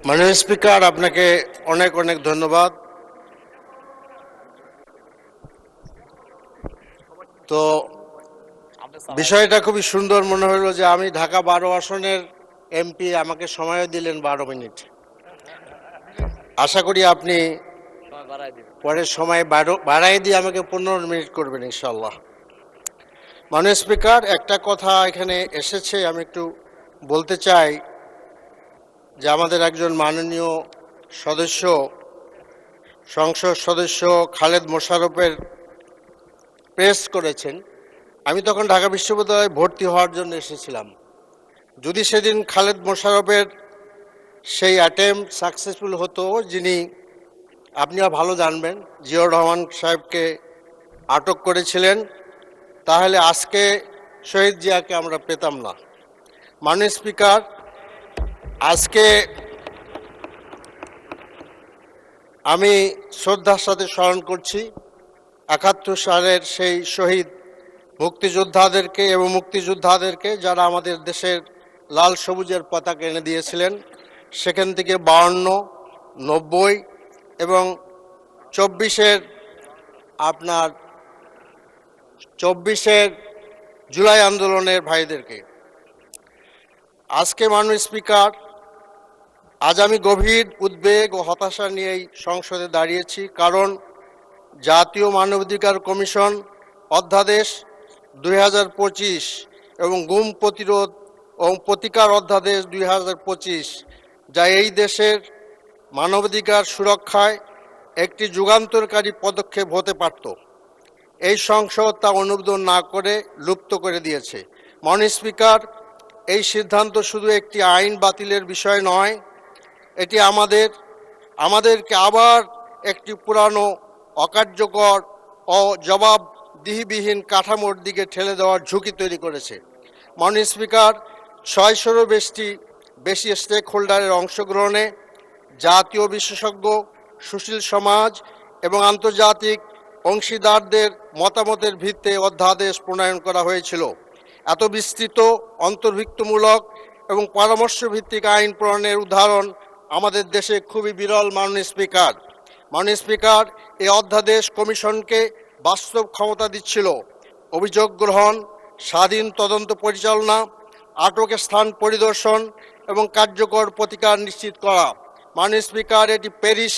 মাননীয় স্পিকার, আপনাকে অনেক অনেক ধন্যবাদ। তো বিষয়টা খুবই সুন্দর মনে হলো যে আমি ঢাকা 12 আসনের এমপি, আমাকে সময়ও দিলেন 12 মিনিট। আশা করি আপনি পরের সময় বাড়াই দিয়ে আমাকে 15 মিনিট করবেন ইনশাল্লাহ। মাননীয় স্পিকার, একটা কথা এখানে এসেছে, আমি একটু বলতে চাই যে আমাদের একজন মাননীয় সদস্য, সংসদ সদস্য খালেদ মোশাররফের প্রেস করেছেন। আমি তখন ঢাকা বিশ্ববিদ্যালয়ে ভর্তি হওয়ার জন্য এসেছিলাম। যদি সেদিন খালেদ মোশাররফের সেই অ্যাটেম্প সাকসেসফুল হতো, যিনি আপনিও ভালো জানবেন জিয়াউর রহমান সাহেবকে আটক করেছিলেন, তাহলে আজকে শহীদ জিয়াকে আমরা পেতাম না। মাননীয় স্পিকার, আজকে আমি শ্রদ্ধার সাথে স্মরণ করছি ৭১ সালের সেই শহীদ মুক্তিযোদ্ধাদেরকে এবং মুক্তিযোদ্ধাদেরকে যারা আমাদের দেশের লাল সবুজের পতাকা এনে দিয়েছিলেন। সেখান থেকে ৫২, ৯০ এবং ২৪ জুলাই আন্দোলনের ভাইদেরকে। আজকে মাননীয় স্পিকার, আজ আমি গভীর উদ্বেগ ও হতাশা নিয়েই সংসদে দাঁড়িয়েছি, কারণ জাতীয় মানবাধিকার কমিশন অধ্যাদেশ ২০২৫ এবং গুম প্রতিরোধ ও প্রতিকার অধ্যাদেশ ২০২৫, যা এই দেশের মানবাধিকার সুরক্ষায় একটি যুগান্তকারী পদক্ষেপ হতে পারত, এই সংসদ তা অনুমোদন না করে লুপ্ত করে দিয়েছে। মাননীয় স্পিকার, এই সিদ্ধান্ত শুধু একটি আইন বাতিলের বিষয় নয়, এটি আমাদেরকে আবার একটি পুরানো, অকার্যকর ও জবাবদিহিবিহীন কাঠামোর দিকে ঠেলে দেওয়ার ঝুঁকি তৈরি করেছে। মাননীয় স্পিকার, ৬০০-রও বেশি স্টেক হোল্ডারের অংশগ্রহণে জাতীয় বিশেষজ্ঞ, সুশীল সমাজ এবং আন্তর্জাতিক অংশীদারদের মতামতের ভিত্তিতে অধ্যাদেশ প্রণয়ন করা হয়েছিল। এত বিস্তৃত, অন্তর্ভুক্তমূলক এবং পরামর্শভিত্তিক আইন প্রণয়নের উদাহরণ আমাদের দেশে খুবই বিরল। মাননীয় স্পিকার, এই অধ্যাদেশ কমিশনকে বাস্তব ক্ষমতা দিচ্ছিল অভিযোগ গ্রহণ, স্বাধীন তদন্ত পরিচালনা, আটকের স্থান পরিদর্শন এবং কার্যকর প্রতিকার নিশ্চিত করা। মাননীয় স্পিকার, এটি প্যারিস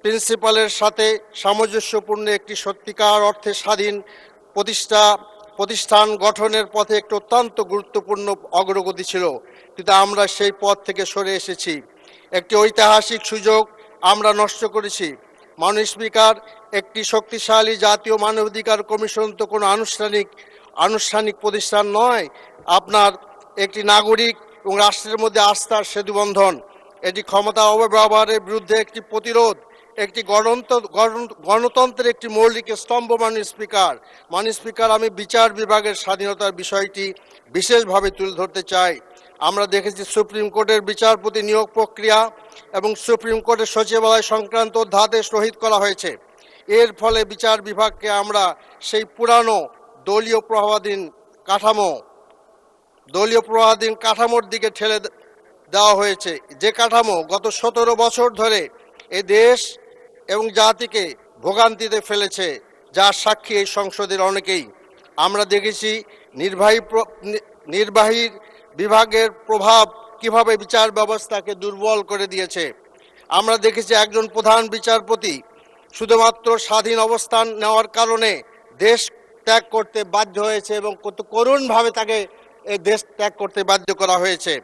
প্রিন্সিপালের সাথে সামঞ্জস্যপূর্ণ একটি সত্যিকার অর্থে স্বাধীন প্রতিষ্ঠান গঠনের পথে একটি অত্যন্ত গুরুত্বপূর্ণ অগ্রগতি ছিল, কিন্তু আমরা সেই পথ থেকে সরে এসেছি। একটি ঐতিহাসিক সুযোগ আমরা নষ্ট করেছি। মাননীয় স্পিকার, একটি শক্তিশালী জাতীয় মানবাধিকার কমিশন তো কোনো আনুষ্ঠানিক প্রতিষ্ঠান নয়, আপনার একটি নাগরিক এবং রাষ্ট্রের মধ্যে আস্থার সেতুবন্ধন। এটি ক্ষমতা অপব্যবহারের বিরুদ্ধে একটি প্রতিরোধ, একটি গণতন্ত্রের একটি মৌলিক স্তম্ভ। মাননীয় স্পিকার, আমি বিচার বিভাগের স্বাধীনতার বিষয়টি বিশেষভাবে তুলে ধরতে চাই। আমরা দেখেছি সুপ্রিম কোর্টের বিচারপতি নিয়োগ প্রক্রিয়া এবং সুপ্রিম কোর্টের সচিবালয় সংক্রান্ত অধ্যাদেশ রহিত করা হয়েছে। এর ফলে বিচার বিভাগকে আমরা সেই পুরানো দলীয় প্রভাবাধীন কাঠামোর দিকে ঠেলে দেওয়া হয়েছে, যে কাঠামো গত ১৭ বছর ধরে এ দেশ এবং জাতিকে ভোগান্তিতে ফেলেছে, যার সাক্ষী এই সংসদের অনেকেই। আমরা দেখেছি নির্বাহী বিভাগের প্রভাব কিভাবে বিচার ব্যবস্থাকে দুর্বল করে দিয়েছে। আমরা দেখেছি একজন প্রধান বিচারপতি শুধুমাত্র স্বাধীন অবস্থান নেওয়ার কারণে দেশ ত্যাগ করতে বাধ্য হয়েছে এবং কত করুণভাবে তাকে এই দেশ ত্যাগ করতে বাধ্য করা হয়েছে।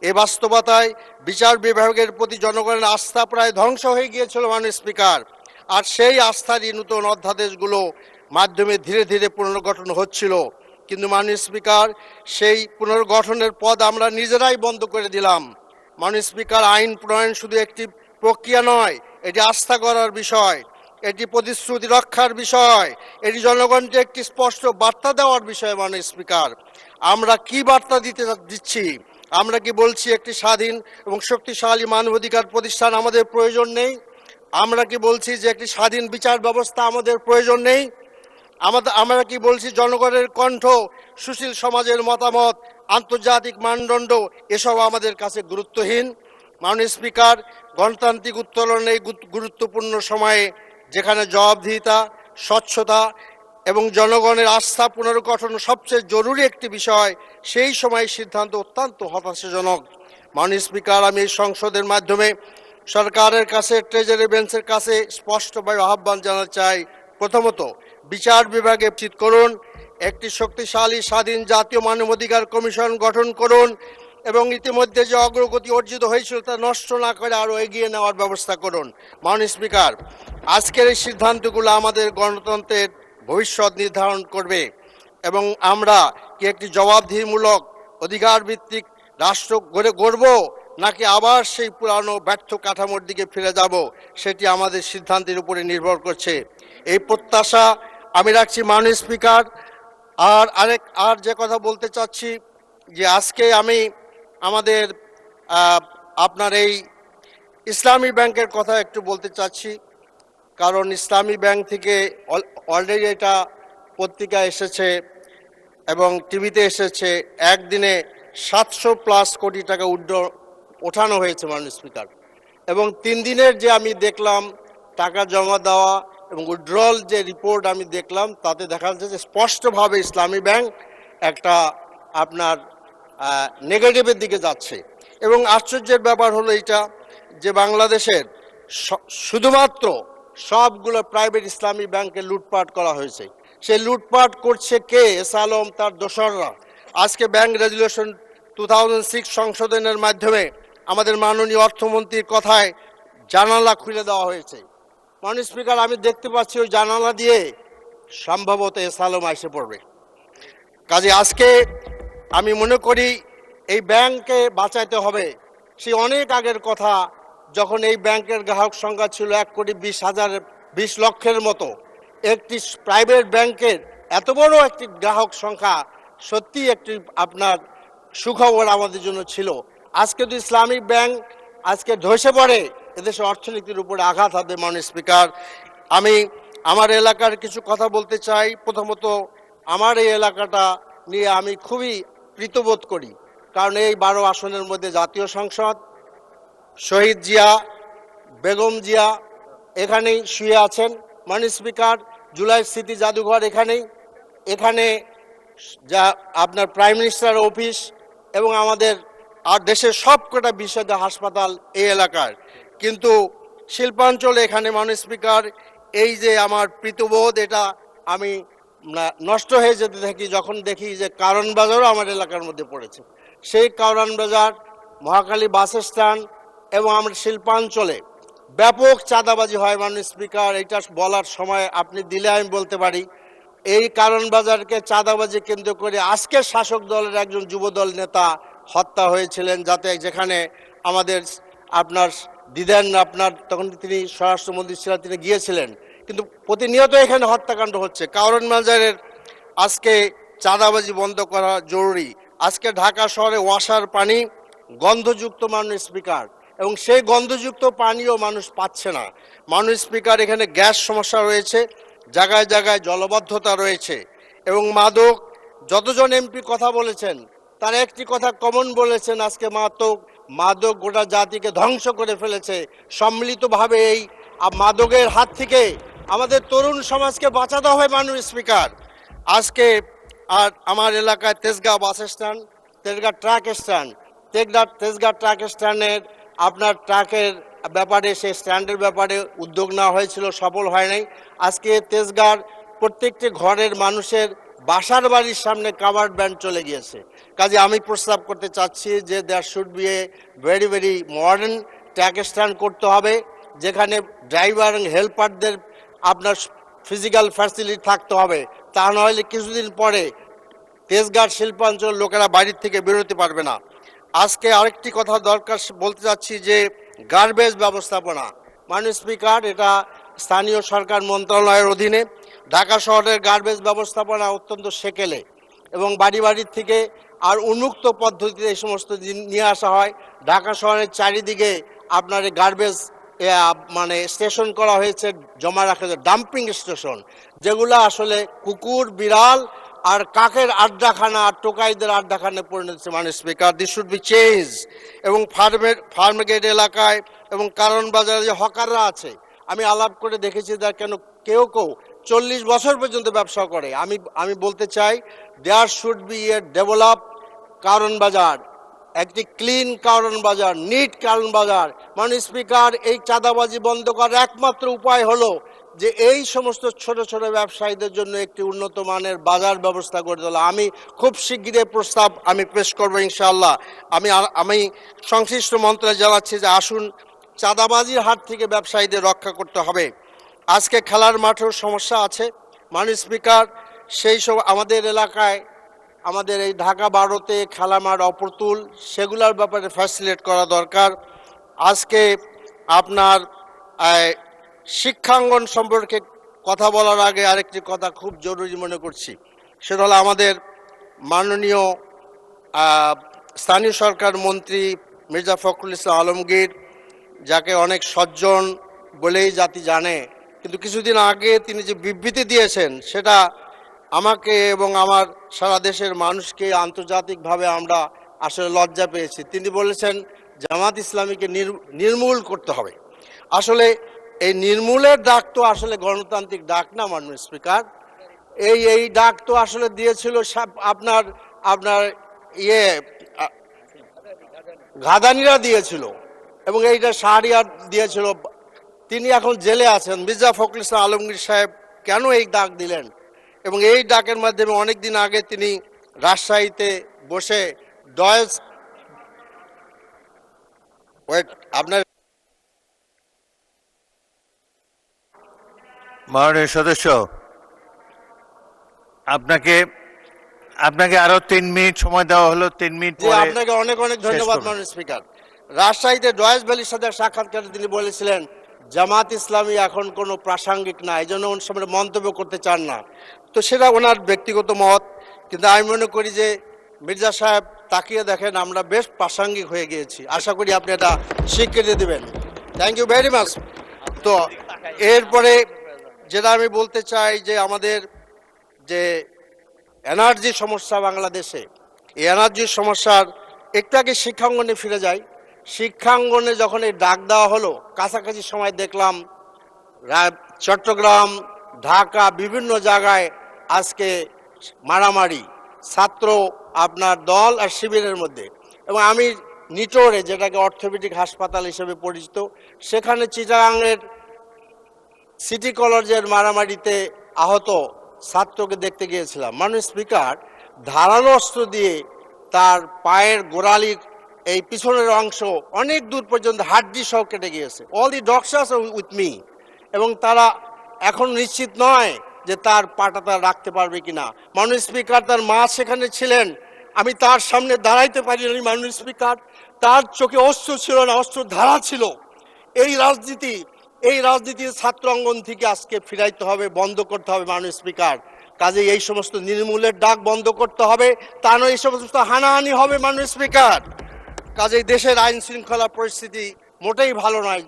এ বাস্তবতায় বিচার বিভাগের প্রতি জনগণের আস্থা প্রায় ধ্বংস হয়ে গিয়েছিল। মাননীয় স্পিকার, আর সেই আস্থারই নতুন অধ্যাদেশগুলো মাধ্যমে ধীরে ধীরে পুনর্গঠন হচ্ছিল, কিন্তু মাননীয় স্পিকার, সেই পুনর্গঠনের পথ আমরা নিজেরাই বন্ধ করে দিলাম। মাননীয় স্পিকার, আইন প্রণয়ন শুধু একটি প্রক্রিয়া নয়, এটি আস্থা করার বিষয়, এটি প্রতিশ্রুতি রক্ষার বিষয়, এটি জনগণকে একটি স্পষ্ট বার্তা দেওয়ার বিষয়। মাননীয় স্পিকার, আমরা কি বার্তা দিচ্ছি? আমরা কি বলছি একটি স্বাধীন এবং শক্তিশালী মানবাধিকার প্রতিষ্ঠান আমাদের প্রয়োজন নেই? আমরা কি বলছি যে একটি স্বাধীন বিচার ব্যবস্থা আমাদের প্রয়োজন নেই? আমরা কি বলছি জনগণের কণ্ঠ, সুশীল সমাজের মতামত, আন্তর্জাতিক মানদণ্ড এসব আমাদের কাছে গুরুত্বহীন? মাননীয় স্পিকার, গণতান্ত্রিক উত্তোলনের এই গুরুত্বপূর্ণ সময়ে যেখানে জবাবদিহিতা, স্বচ্ছতা এবং জনগণের আস্থা পুনর্গঠন সবচেয়ে জরুরি একটি বিষয়, সেই সময় সিদ্ধান্ত অত্যন্ত হতাশাজনক। মাননীয় স্পিকার, আমি এই সংসদের মাধ্যমে সরকারের কাছে, ট্রেজারি বেঞ্চের কাছে স্পষ্টভাবে আহ্বান জানাতে চাই। প্রথমত, বিচার বিভাগে নিশ্চিত করুন, একটি শক্তিশালী স্বাধীন জাতীয় মানবাধিকার কমিশন গঠন করুন এবং ইতিমধ্যে যে অগ্রগতি অর্জিত হয়েছিল তা নষ্ট না করে আরও এগিয়ে নেওয়ার ব্যবস্থা করুন। মাননীয় স্পিকার, আজকের এই সিদ্ধান্তগুলো আমাদের গণতন্ত্রের ভবিষ্যৎ নির্ধারণ করবে এবং আমরা কি একটি জবাবদিহিমূলক অধিকার ভিত্তিক রাষ্ট্র গড়ব নাকি আবার সেই পুরানো ব্যর্থ কাঠামোর দিকে ফিরে যাব, সেটি আমাদের সিদ্ধান্তের উপরে নির্ভর করছে। এই প্রত্যাশা আমি রাখছি মাননীয় স্পিকার। আর যে কথা বলতে চাচ্ছি যে আজকে আমি আমাদের আপনার এই ইসলামী ব্যাংকের কথা একটু বলতে চাচ্ছি, কারণ ইসলামী ব্যাংক থেকে অলরেডি এটা পত্রিকা এসেছে এবং টিভিতে এসেছে, একদিনে 700+ কোটি টাকা ওঠানো হয়েছে মাননীয় স্পিকার। এবং 3 দিনের যে আমি দেখলাম টাকা জমা দেওয়া এবং উইথড্রল যে রিপোর্ট আমি দেখলাম, তাতে দেখা যাচ্ছে যে স্পষ্টভাবে ইসলামী ব্যাংক একটা আপনার নেগেটিভের দিকে যাচ্ছে। এবং আশ্চর্যের ব্যাপার হলো এইটা যে বাংলাদেশের শুধুমাত্র সবগুলো প্রাইভেট ইসলামী ব্যাংকে লুটপাট করা হয়েছে। সেই লুটপাট করছে কে? এস আলম, তার দোসররা। আজকে ব্যাংক রেজুলেশন 2006 সংশোধনের মাধ্যমে আমাদের মাননীয় অর্থমন্ত্রীর কথায় জানালা খুলে দেওয়া হয়েছে। মাননীয় স্পিকার, আমি দেখতে পাচ্ছি ওই জানালা দিয়ে সম্ভবত এস আলম এসে পড়বে। কাজে আজকে আমি মনে করি এই ব্যাংককে বাঁচাইতে হবে। সেই অনেক আগের কথা, যখন এই ব্যাংকের গ্রাহক সংখ্যা ছিল 1,20 লক্ষের মতো। একটি প্রাইভেট ব্যাংকের এত বড় একটি গ্রাহক সংখ্যা সত্যি একটি আপনার সুখবর আমাদের জন্য ছিল। আজকে যদি ইসলামিক ব্যাংক আজকে ধসে পড়ে, এদেশের অর্থনীতির উপরে আঘাত হবে। মাননীয় স্পিকার, আমি আমার এলাকার কিছু কথা বলতে চাই। প্রথমত, আমার এই এলাকাটা নিয়ে আমি খুবই কৃতবোধ করি, কারণ এই 12 আসনের মধ্যে জাতীয় সংসদ, শহীদ জিয়া, বেগম জিয়া এখানেই শুয়ে আছেন। মাননীয় স্পিকার, জুলাই স্মৃতি জাদুঘর এখানে যা আপনার প্রাইম মিনিস্টার অফিস এবং আমাদের আর দেশের সবকটা বিশেষ হাসপাতাল এই এলাকার। কিন্তু শিল্পাঞ্চলে এখানে মাননীয় স্পিকার, এই যে আমার প্রীতবোধ, এটা আমি নষ্ট হয়ে যেতে থাকি যখন দেখি যে কারণ বাজারও আমার এলাকার মধ্যে পড়েছে। সেই কারণ বাজার, মহাখালী বাস স্ট্যান্ড এবং আমরা শিল্পাঞ্চলে ব্যাপক চাঁদাবাজি হয়। মাননীয় স্পিকার, এটা বলার সময় আপনি দিলে আমি বলতে পারি। এই কারণ বাজারকে চাঁদাবাজি কেন্দ্র করে আজকের শাসক দলের একজন যুবদল নেতা হত্যা হয়েছিলেন, যেখানে আমাদের আপনার দিদেন, আপনার তখন তিনি স্বরাষ্ট্রমন্ত্রী ছিলেন, তিনি গিয়েছিলেন। কিন্তু প্রতিনিয়ত এখানে হত্যাকাণ্ড হচ্ছে। কারণ বাজারের আজকে চাঁদাবাজি বন্ধ করা জরুরি। আজকে ঢাকা শহরে ওয়াসার পানি গন্ধযুক্ত মাননীয় স্পিকার, এবং সেই গন্ধযুক্ত পানিও মানুষ পাচ্ছে না। মাননীয় স্পিকার, এখানে গ্যাস সমস্যা রয়েছে, জায়গায় জায়গায় জলবদ্ধতা রয়েছে এবং মাদক। যতজন এমপি কথা বলেছেন তার একটি কথা কমন বলেছেন, আজকে মাদক গোটা জাতিকে ধ্বংস করে ফেলেছে। সম্মিলিতভাবে এই মাদকের হাত থেকে আমাদের তরুণ সমাজকে বাঁচাতে হবে। মাননীয় স্পিকার, আজকে আর আমার এলাকায় Tejgaon bus stand, Tejgaon truck stand, Tejgaon truck স্ট্যান্ডের আপনার ট্রাকের ব্যাপারে, সেই স্ট্যান্ডের ব্যাপারে উদ্যোগ নেওয়া হয়েছিল, সফল হয় নাই। আজকে তেজগাঁর প্রত্যেকটি ঘরের মানুষের বাসার বাড়ির সামনে কাভার্ড ভ্যান চলে গিয়েছে। কাজে আমি প্রস্তাব করতে চাচ্ছি যে there should be a very very modern truck stand করতে হবে, যেখানে ড্রাইভার এবং হেল্পারদের আপনার ফিজিক্যাল ফ্যাসিলিটি থাকতে হবে। তা নাহলে কিছুদিন পরে তেজগাঁর শিল্পাঞ্চল লোকেরা বাড়ির থেকে বেরোতে পারবে না। আজকে আরেকটি কথা দরকার বলতে চাচ্ছি যে গার্বেজ ব্যবস্থাপনা। মাননীয় স্পিকার, এটা স্থানীয় সরকার মন্ত্রণালয়ের অধীনে। ঢাকা শহরের গার্বেজ ব্যবস্থাপনা অত্যন্ত সেকেলে এবং বাড়ি বাড়ির থেকে আর উন্মুক্ত পদ্ধতিতে এই সমস্ত নিয়ে আসা হয়। ঢাকা শহরের চারিদিকে আপনার এই গার্বেজ মানে স্টেশন করা হয়েছে, জমা রাখা যায় ডাম্পিং স্টেশন, যেগুলো আসলে কুকুর, বিড়াল আর কাকের আড্ডাখানা আর টোকাইদের আড্ডাখানে পরিণত হচ্ছে মাননীয় speaker. This should be change. এবং ফার্মগেট এলাকায় এবং কারণ বাজারে যে হকাররা আছে, আমি আলাপ করে দেখেছি যে কেন কেউ 40 বছর পর্যন্ত ব্যবসা করে। আমি বলতে চাই there should be a develop কারণ বাজার, একটি ক্লিন কারণ বাজার, নিট কারণ বাজার। মাননীয় স্পিকার, এই চাঁদাবাজি বন্ধ করার একমাত্র উপায় হলো যে এই সমস্ত ছোট ছোট ব্যবসায়ীদের জন্য একটি উন্নত মানের বাজার ব্যবস্থা করে তোলা। আমি খুব শিগগিরই প্রস্তাব আমি পেশ করবো ইনশাআল্লাহ। আমি সংশ্লিষ্ট মন্ত্রণালয়ে জানাচ্ছি যে আসুন, চাঁদাবাজির হাত থেকে ব্যবসায়ীদের রক্ষা করতে হবে। আজকে খেলার মাঠেও সমস্যা আছে মাননীয় স্পিকার। সেই সব আমাদের এলাকায়, আমাদের এই ঢাকা 12-তে খেলা মাঠ অপ্রতুল, সেগুলোর ব্যাপারে ফ্যাসিলিটেট করা দরকার। আজকে আপনার শিক্ষাঙ্গন সম্পর্কে কথা বলার আগে আরেকটি কথা খুব জরুরি মনে করছি, সেটা হলো আমাদের মাননীয় স্থানীয় সরকার মন্ত্রী মির্জা ফখরুল ইসলাম আলমগীর, যাকে অনেক সজ্জন বলেই জাতি জানে, কিন্তু কিছুদিন আগে তিনি যে বিবৃতি দিয়েছেন সেটা আমাকে এবং আমার সারা দেশের মানুষকে আন্তর্জাতিকভাবে আমরা আসলে লজ্জা পেয়েছি। তিনি বলেছেন জামাত ইসলামীকে নির্মূল করতে হবে। আসলে এই নির্মূলের ডাক তো আসলে গণতান্ত্রিক ডাক না মাননীয় স্পিকার। এই ডাক তো আসলে দিয়েছিল আপনার আপনার ঘাদানিরা দিয়েছিল, এবং এইটা শাহরিয়ার দিয়েছিল। তিনি এখন জেলে আছেন। মির্জা ফখরুল ইসলাম আলমগীর সাহেব কেন এই ডাক দিলেন? এবং এই ডাকের মাধ্যমে অনেক দিন আগে তিনি রাজশাহীতে বসে আপনার মাননীয় সদস্য, আপনাকে আরো 3 মিনিট সময় দেওয়া হলো। 3 মিনিট পরে আপনাকে অনেক অনেক ধন্যবাদ মাননীয় স্পিকার। রাজশাহীতে ডয়েস ভ্যালির সাথে সাক্ষাৎকারে তিনি বলেছিলেন জামাত ইসলামী এখন কোনো প্রাসঙ্গিক না, এই জন্য ওনার সামনে মন্তব্য করতে চান না। তো সেটা ওনার ব্যক্তিগত মত, কিন্তু আমি মনে করি যে মির্জা সাহেব তাকিয়ে দেখেন, আমরা বেশ প্রাসঙ্গিক হয়ে গিয়েছি। আশা করি আপনি এটা স্বীকৃতি দেবেন। Thank you very much. তো এরপরে যেটা আমি বলতে চাই যে আমাদের যে এনার্জি সমস্যা বাংলাদেশে, এই এনার্জির সমস্যার একটু আগে শিক্ষাঙ্গনে ফিরে যাই। শিক্ষাঙ্গনে যখন এই ডাক দেওয়া হলো, কাছাকাছি সময় দেখলাম চট্টগ্রাম, ঢাকা, বিভিন্ন জায়গায় আজকে মারামারি ছাত্র আপনার দল আর শিবিরের মধ্যে। এবং আমি নিটোরে, যেটাকে অর্থোপেডিক হাসপাতাল হিসেবে পরিচিত, সেখানে চিটাগাংয়ের সিটি কলেজের মারামারিতে আহত ছাত্রকে দেখতে গিয়েছিলাম। মাননীয় স্পিকার, ধারালো অস্ত্র দিয়ে তার পায়ের গোড়ালির এই পিছনের অংশ অনেক দূর পর্যন্ত হাড্ডি সহ কেটে গিয়েছে। All the doctors are with me, এবং তারা এখন নিশ্চিত নয় যে তার পাটা তারা রাখতে পারবে কিনা। মাননীয় স্পিকার, তার মা সেখানে ছিলেন, আমি তার সামনে দাঁড়াইতে পারিনি মাননীয় স্পিকার। তার চোখে অস্ত্র ছিল না, অস্ত্র ধারা ছিল। এই রাজনীতির ছাত্র অঙ্গন থেকে আজকে ফিরাইতে হবে, বন্ধ করতে হবে মাননীয় স্পিকার। কাজে এই সমস্ত নির্মূলের ডাক বন্ধ করতে হবে, তা নয় এই সমস্ত হানাহানি হবে মাননীয় স্পিকার। কাজেই দেশের আইন শৃঙ্খলা পরিস্থিতি মোটেই ভালো নয়।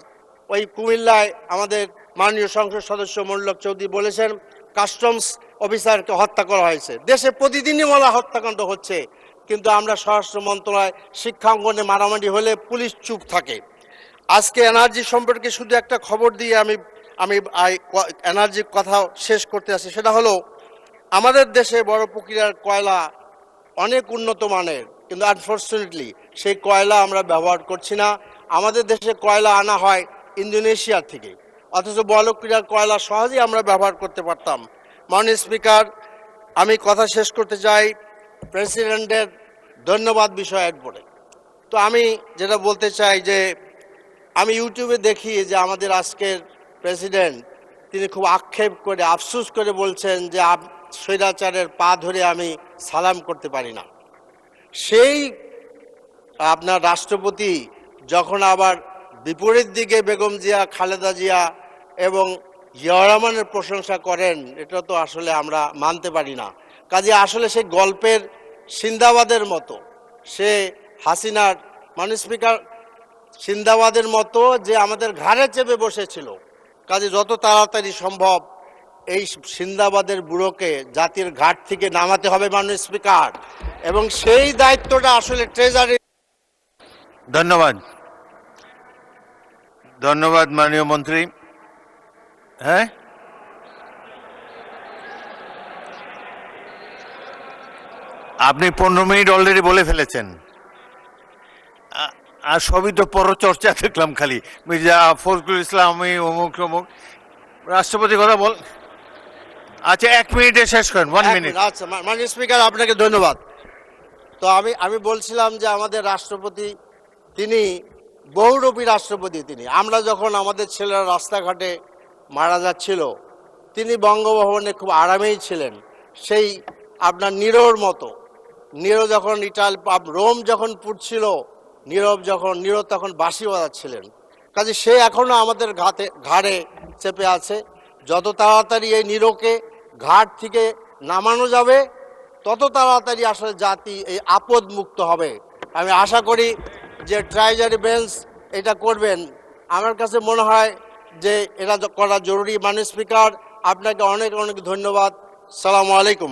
ওই কুমিল্লায় আমাদের মাননীয় সংসদ সদস্য মোল্লক চৌধুরী বলেছেন কাস্টমস অফিসারকে হত্যা করা হয়েছে। দেশে প্রতিদিনই বলা হত্যাকাণ্ড হচ্ছে, কিন্তু আমরা স্বরাষ্ট্র মন্ত্রণালয় শিক্ষাঙ্গনে মারামারি হলে পুলিশ চুপ থাকে। আজকে এনার্জি সম্পর্কে শুধু একটা খবর দিয়ে আমি এনার্জির কথা শেষ করতে আসি। সেটা হলো আমাদের দেশে বড় প্রক্রিয়ার কয়লা অনেক উন্নত মানের, কিন্তু আনফর্চুনেটলি সেই কয়লা আমরা ব্যবহার করছি না। আমাদের দেশে কয়লা আনা হয় ইন্দোনেশিয়া থেকে, অথচ বড় কয়লা সহজেই আমরা ব্যবহার করতে পারতাম। মাননীয় স্পিকার, আমি কথা শেষ করতে চাই প্রেসিডেন্টের ধন্যবাদ বিষয়ের পরে। তো আমি যেটা বলতে চাই যে আমি ইউটিউবে দেখি যে আমাদের আজকের প্রেসিডেন্ট তিনি খুব আক্ষেপ করে, আফসোস করে বলছেন যে স্বৈরাচারের পা ধরে আমি সালাম করতে পারি না। সেই আপনার রাষ্ট্রপতি যখন আবার বিপরীত দিকে বেগম জিয়া, খালেদা জিয়া এবং জিয়া রহমানের প্রশংসা করেন, এটা তো আসলে আমরা মানতে পারি না। কাজে আসলে সেই গল্পের সিন্দাবাদের মতো, সে হাসিনার মাননীয় স্পিকার সিন্দাবাদের মতো যে আমাদের ঘাড়ে চেপে বসেছিল। কাজে যত তাড়াতাড়ি সম্ভব এই সিন্দাবাদের বুড়োকে জাতির ঘাট থেকে নামাতে হবে মাননীয় স্পিকার, এবং সেই দায়িত্বটা আসলে ট্রেজারি। ধন্যবাদ, ধন্যবাদ মাননীয় মন্ত্রী। হ্যাঁ, আপনি 15 মিনিট অলরেডি বলে ফেলেছেন। আর সবই তো পরচর্চা দেখলাম, খালি মির্জা ফখরুল ইসলাম আমি অমুক অমুক। রাষ্ট্রপতি কথা বল। আচ্ছা, 1 মিনিটে শেষ করেন, 1 মিনিট। আচ্ছা মাননীয় স্পিকার, আপনাকে ধন্যবাদ। তো আমি বলছিলাম যে আমাদের রাষ্ট্রপতি তিনি বহুরূপী রাষ্ট্রপতি। আমরা যখন আমাদের ছেলেরা রাস্তাঘাটে মারা যাচ্ছিল, তিনি বঙ্গভবনে খুব আরামেই ছিলেন, সেই আপনার নিরোর মতো। নিরো যখন রোম যখন পুড়ছিল, নিরো তখন বাঁশি বাজাচ্ছিলেন। কাজে সে এখনো আমাদের ঘাড়ে চেপে আছে। যত তাড়াতাড়ি এই নিরোকে ঘাট থেকে নামানো যাবে, তত তাড়াতাড়ি আসলে জাতি এই আপদ মুক্ত হবে। আমি আশা করি যে ট্রেজারি বেঞ্চ এটা করবেন। আমার কাছে মনে হয় যে এটা করা জরুরি। মাননীয় স্পিকার, আপনাকে অনেক অনেক ধন্যবাদ। সালামু আলাইকুম।